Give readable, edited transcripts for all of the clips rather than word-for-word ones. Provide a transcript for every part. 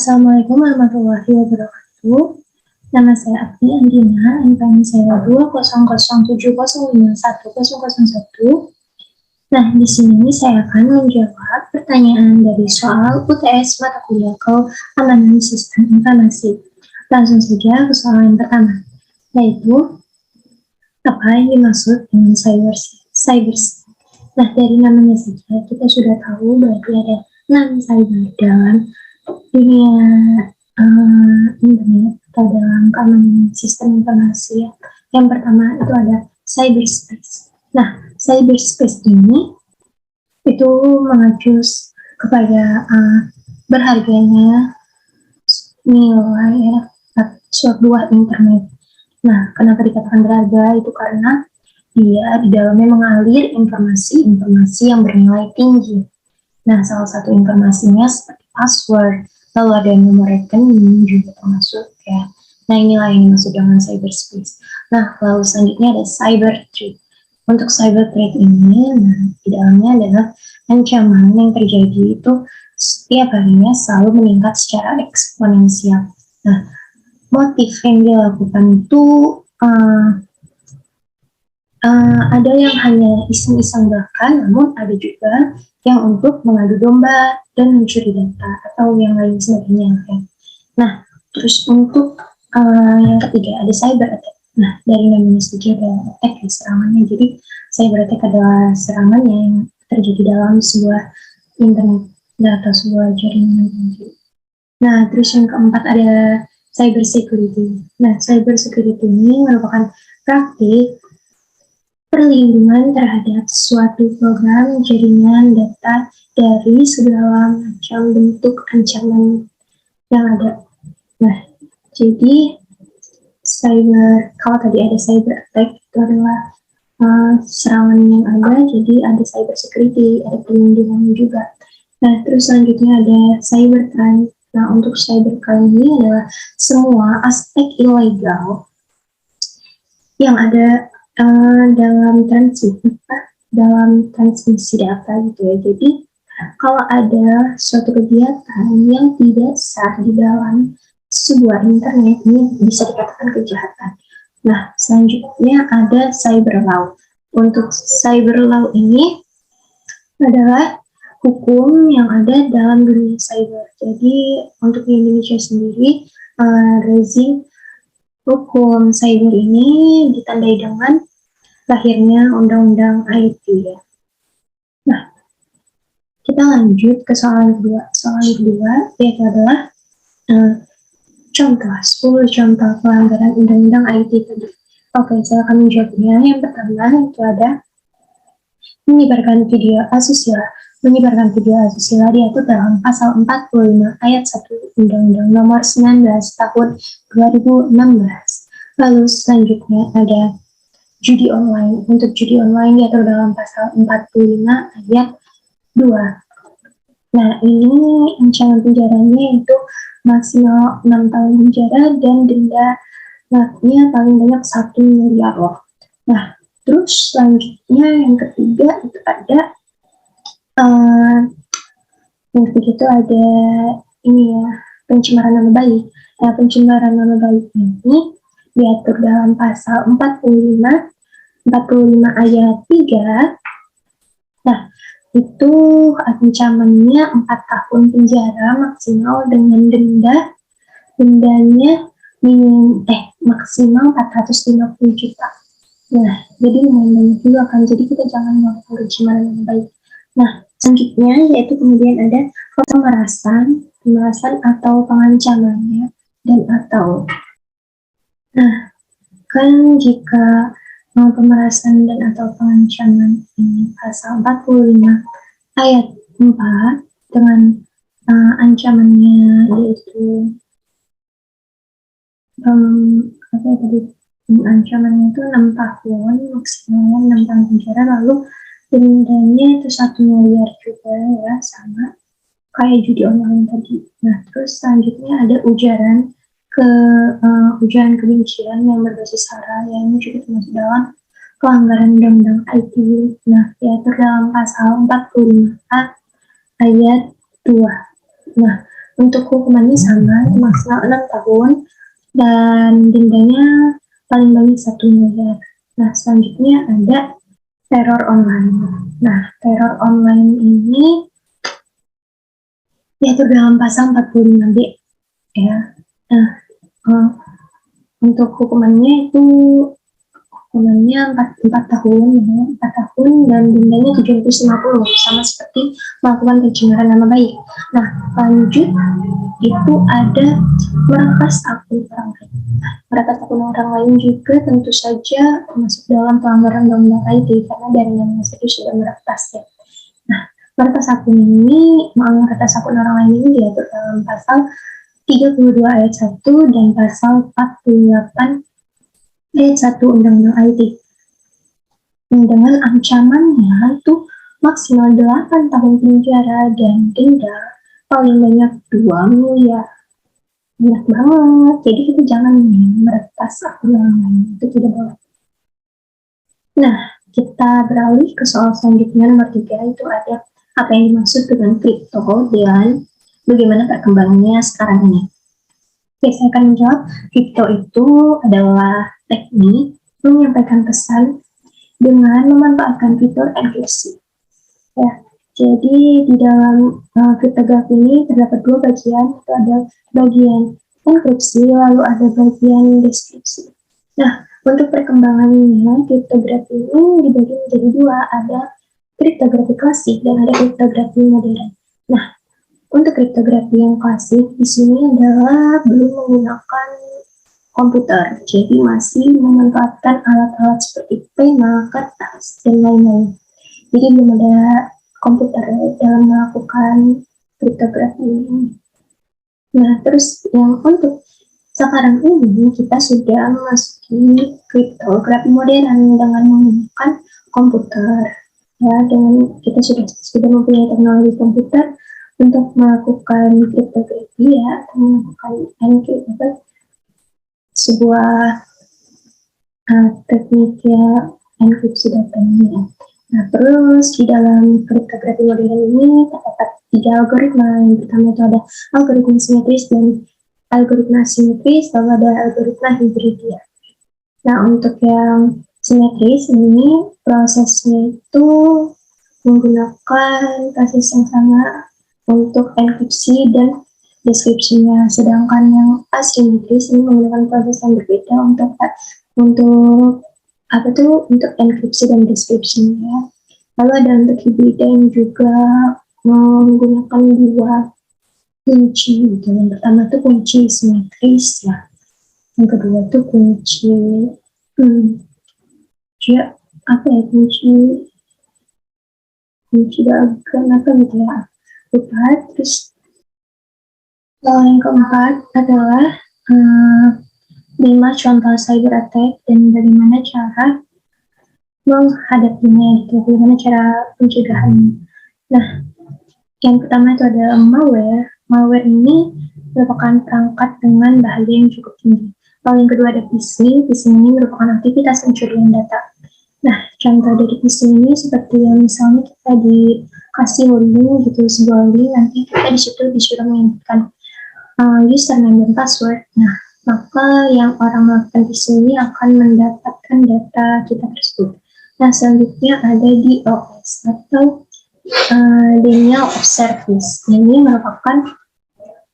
Assalamualaikum warahmatullahi wabarakatuh. Nama saya Agni Andina, NPM saya 20070510101. Nah, di sini saya akan menjawab pertanyaan dari soal UTS mata kuliah Keamanan Sistem Informasi. Langsung saja ke soal yang pertama, yaitu apa yang dimaksud dengan cyber. Nah, dari namanya saja kita sudah tahu berarti ada 6 cyber dalam dunia internet atau dalam keamanan sistem informasi. Yang pertama itu ada cyberspace. Nah, cyberspace ini itu mengacu kepada berharganya nilai sebuah internet. Nah, kenapa dikatakan berharga? Itu karena dia di dalamnya mengalir informasi yang bernilai tinggi. Nah, salah satu informasinya seperti password, lalu ada nomor rekening juga termasuk ya. Nah, inilah yang dimaksud dengan cyberspace. Nah, lalu selanjutnya ada cyber threat. Untuk cyber threat ini, nah, di dalamnya adalah ancaman yang terjadi itu setiap harinya selalu meningkat secara eksponensial. Nah, motif yang dilakukan itu ada yang hanya iseng-iseng bahkan, namun ada juga yang untuk mengadu domba dan mencuri data atau yang lain sebagainya. Ya. Nah, terus untuk yang ketiga ada cyber attack. Nah, dari namanya saja ada attack ya, serangannya. Jadi cyber attack adalah serangan yang terjadi dalam sebuah internet atau sebuah jaringan. Nah, terus yang keempat ada cyber security. Nah, cyber security ini merupakan praktik perlindungan terhadap suatu program jaringan data dari segala macam bentuk ancaman yang ada. Nah, jadi kalau tadi ada cyber attack itu adalah serangan yang ada, jadi ada cyber security, ada perlindungan juga. Nah, terus selanjutnya ada cyber crime. Nah, untuk cyber crime ini adalah semua aspek ilegal yang ada dalam transmisi data gitu ya. Jadi kalau ada suatu kegiatan yang tidak sah di dalam sebuah internet, ini bisa dikatakan kejahatan. Nah, selanjutnya ada cyber law. Untuk cyber law ini adalah hukum yang ada dalam dunia cyber. Jadi untuk di Indonesia sendiri, rezim hukum cyber ini ditandai dengan lahirnya Undang-Undang IT ya. Nah, kita lanjut ke soal yang kedua. Soal yang kedua yaitu adalah contoh 10 contoh pelanggaran Undang-Undang IT tadi. Oke, saya akan menjawabnya. Yang pertama itu ada menyebarkan video asusila. Menyebarkan video asusila diatur dalam pasal 45 ayat 1 Undang-Undang Nomor 19 Tahun 2016. Lalu selanjutnya ada judi online. Untuk judi online diatur dalam pasal 45 ayat 2. Nah, ini ancaman penjaranya itu maksimal 6 tahun penjara dan dendanya paling banyak 1 miliar loh. Nah, terus selanjutnya yang ketiga itu ada ini ya, pencemaran nama baik. Nah, pencemaran nama baik ini diatur dalam pasal 45 ayat 3. Nah, itu ancamannya 4 tahun penjara maksimal dengan dendanya maksimal 450 juta. Nah, jadi lumayan juga kan. Jadi kita jangan melakukan pencemaran nama baik. Nah, selanjutnya yaitu kemudian ada pemerasan atau pengancamannya dan atau. Nah, kan jika pemerasan dan atau pengancaman ini pasal 45 ayat 4 dengan ancamannya yaitu ancamannya itu 6 tahun, maksimalnya 6 tahun penjara, lalu dendanya itu 1 miliar juga ya, sama kayak judi online tadi. Nah, terus selanjutnya ada ujaran kebencian yang berbasis sara, yang juga termasuk dalam pelanggaran Undang-Undang IT. Nah, diatur dalam pasal 45A ayat 2. Nah, Untuk hukumannya sama, maksimal 6 tahun, dan dendanya paling banyak 1 miliar. Nah, selanjutnya ada teror online. Nah, teror online ini diatur dalam pasal 45B ya. Nah, uh, untuk hukumannya itu hukumannya 4 tahun, ya, 4 tahun dan dendanya 750, sama seperti melakukan pencemaran nama baik. Nah, lanjut itu ada merampas akun orang lain. Merampas akun orang lain juga tentu saja masuk dalam pelanggaran undang-undang IT karena dari yang itu sudah merampas ya. Nah, merampas akun ini, merampas akun orang lain ini diatur dalam pasal 32 ayat 1 dan pasal 48 ayat 1 Undang-Undang IT. Dengan ancamannya itu maksimal 8 tahun penjara dan denda paling banyak 2 miliar. Banyak banget. Jadi kita jangan meretas akun orang lain. Itu tidak boleh. Nah, kita beralih ke soal selanjutnya nomor 3, itu ada apa yang dimaksud dengan kripto dan bagaimana perkembangannya sekarang ini. Oke, saya akan menjawab. Kripto itu adalah teknik menyampaikan pesan dengan memanfaatkan fitur enkripsi. Ya, jadi di dalam kriptografi ini terdapat 2 bagian, itu ada bagian enkripsi, lalu ada bagian deskripsi. Nah, untuk perkembangannya, kriptografi ini dibagi menjadi 2, ada kriptografi klasik dan ada kriptografi modern. Nah, untuk kriptografi yang klasik di sini adalah belum menggunakan komputer, jadi masih memanfaatkan alat-alat seperti pena, kertas, dan lain-lain. Jadi belum ada komputer dalam melakukan kriptografi ini. Nah, terus yang untuk sekarang ini kita sudah memasuki kriptografi modern dengan menggunakan komputer. Ya, dengan kita sudah mempunyai teknologi komputer untuk melakukan kriptografi ya, atau melakukan enkripsi, sebuah teknik ya enkripsi datanya. Nah, terus di dalam kriptografi modern ini terdapat 3 algoritma. Yang pertama itu ada algoritma simetris dan algoritma asimetris, lalu ada algoritma hibrid ya. Nah, untuk yang simetris ini prosesnya itu menggunakan proses yang sama untuk enkripsi dan deskripsinya, sedangkan yang asimetris ini menggunakan proses yang berbeda untuk untuk enkripsi dan deskripsinya. Lalu ada untuk hibrid yang juga menggunakan 2 kunci gitu. Yang pertama itu kunci simetris ya, yang kedua itu kunci kunci diagram apa gitu ya, lupa. Terus yang keempat adalah 5 contoh cyber attack dan bagaimana cara menghadapinya gitu, bagaimana cara pencegahannya. Nah, yang pertama itu ada malware. Malware ini merupakan perangkat dengan bahaya yang cukup tinggi. Lalu yang kedua ada phishing. Phishing ini merupakan aktivitas pencurian data. Nah, contoh dari phishing ini seperti yang misalnya kita dikasih link gitu, sebuah link, nanti kita di situ disuruh menginputkan username dan password. Nah, maka yang orang melakukan phishing ini akan mendapatkan data kita tersebut. Nah, selanjutnya ada DOS atau denial of service. Ini merupakan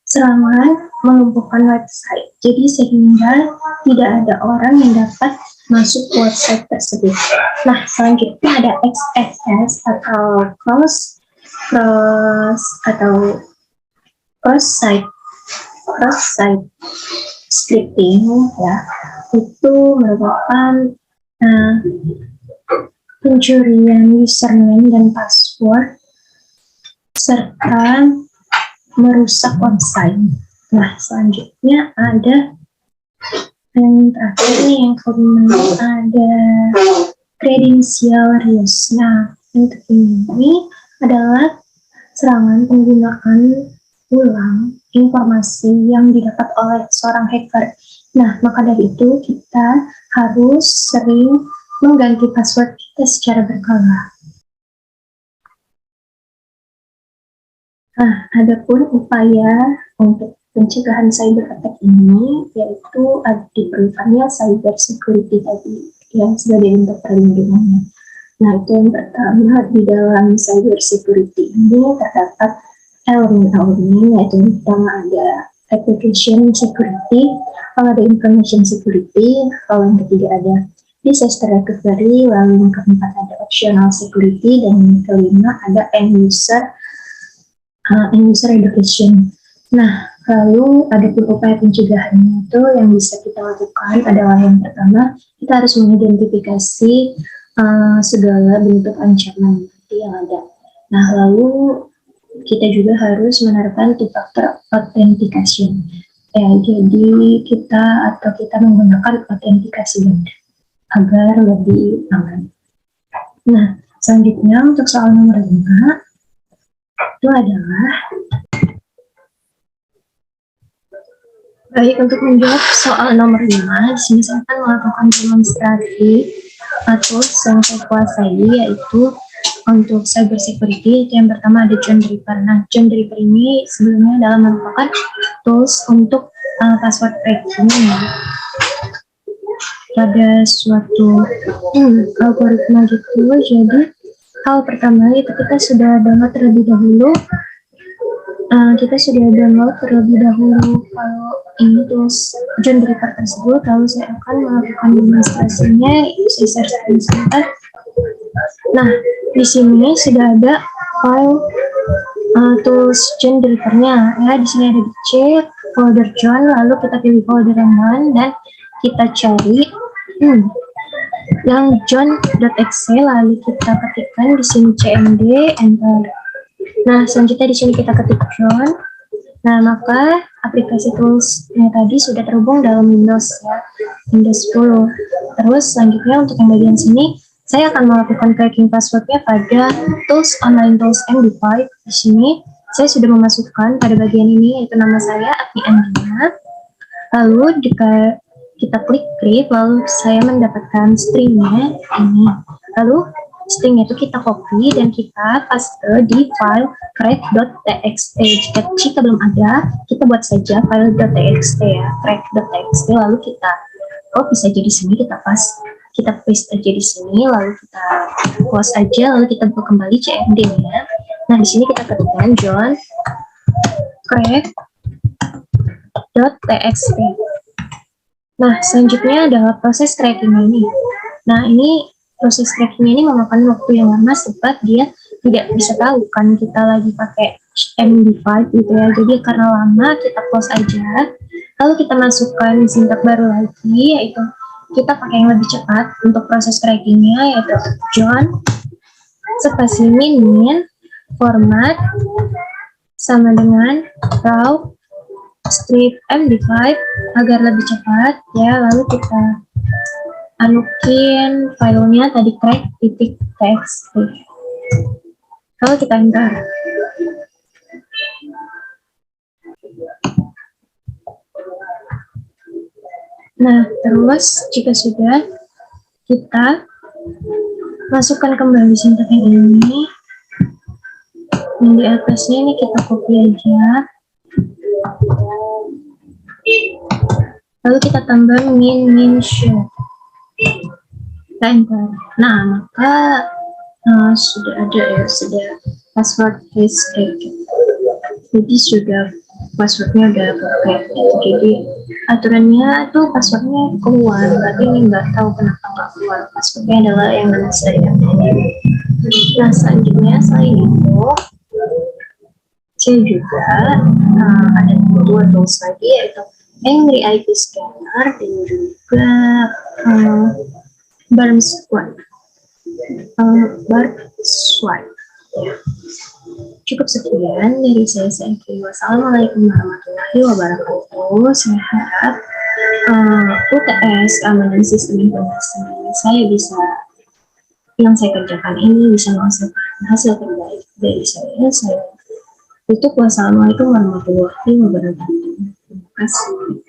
serangan melumpuhkan website. Jadi sehingga tidak ada orang yang dapat masuk website tersebut. Nah, selanjutnya ada XSS atau cross site scripting ya. Itu merupakan pencurian username dan password serta merusak website. Nah, selanjutnya ada yang terakhir nih, yang kelima ada credential reuse. Nah, untuk ini adalah serangan penggunaan ulang informasi yang didapat oleh seorang hacker. Nah, maka dari itu kita harus sering mengganti password kita secara berkala. Nah, adapun upaya untuk pencegahan cyber attack ini yaitu diperlukannya cyber security tadi yang sebagai bentuk perlindungannya. Nah, itu yang pertama, di dalam cyber security ini terdapat elemen-elemen, yaitu yang pertama ada application security, kalau ada information security, kalau yang ketiga ada disaster recovery, lalu yang keempat ada optional security, dan yang kelima ada end user education. Nah, lalu ada pun upaya pencegahannya itu yang bisa kita lakukan adalah yang pertama, kita harus mengidentifikasi segala bentuk ancaman yang ada. Nah, lalu kita juga harus menerapkan two-factor authentication. Ya, jadi kita menggunakan autentikasi ganda agar lebih aman. Nah, selanjutnya untuk soal nomor 5 itu adalah baik, untuk menjawab soal nomor 5, di sini saya akan melakukan demonstrasi atau yang saya kuasai, yaitu untuk cyber security. Itu yang pertama ada John Draper. Nah, John Draper ini sebelumnya adalah merupakan tools untuk password cracking pada suatu algoritma gitu. Jadi hal pertama itu kita sudah download terlebih dahulu. Kalau ini tools John Draper tersebut, lalu saya akan melakukan demonstrasinya. Saya search sebentar. Nah, di sini sudah ada file tools John Draper-nya. Ya, di sini ada di C folder John, lalu kita pilih folder yang mana dan kita cari yang john.exe, lalu kita ketikkan di sini cmd, enter. Nah, selanjutnya di sini kita ketik John. Nah, maka aplikasi toolsnya tadi sudah terhubung dalam Windows ya, Windows 10. Terus selanjutnya untuk yang bagian sini, saya akan melakukan cracking passwordnya pada tools online tools MD5. Di sini saya sudah memasukkan pada bagian ini, yaitu nama saya Agni Andina. Lalu jika kita klik create, lalu saya mendapatkan stringnya ini. Lalu string itu kita copy dan kita paste di file crack.txt. Jika belum ada, kita buat saja file.txt ya, crack.txt, lalu kita copy saja di sini, kita paste aja di sini, lalu kita close aja, lalu kita buka kembali cmd-nya. Nah, di sini kita ketikkan john crack.txt. Nah, selanjutnya adalah proses cracking ini. Nah, ini proses cracking ini memakan waktu yang lama sebab dia tidak bisa tahu kan kita lagi pakai MD5 gitu ya. Jadi karena lama, kita close aja. Lalu kita masukkan sintak baru lagi, yaitu kita pakai yang lebih cepat untuk proses crackingnya, yaitu john spasi min format sama dengan raw strip MD5 agar lebih cepat ya. Lalu kita anukin filenya tadi crack.txt, lalu kita enter. Nah, terus jika sudah, kita masukkan kembali sintak yang ini, yang di atasnya ini kita copy aja, lalu kita tambah min show, kita enter. Nah, maka sudah ada ya, sudah password face crack. Jadi sudah passwordnya udah pakai gitu. Jadi aturannya tuh passwordnya keluar, tapi ini nggak tahu kenapa nggak keluar. Passwordnya adalah yang jelas dari ini. Nah, selanjutnya selain itu saya juga ada dua tools lagi, yaitu Angry IP Scanner dan juga Barm Swipe. Ya. Cukup sekian dari saya. Wassalamualaikum warahmatullahi wabarakatuh. Saya harap UTS keamanan sistem informasi yang saya kerjakan ini bisa menghasilkan hasil terbaik dari saya. Tutup. Wassalamualaikum warahmatullahi wabarakatuh. Terima kasih.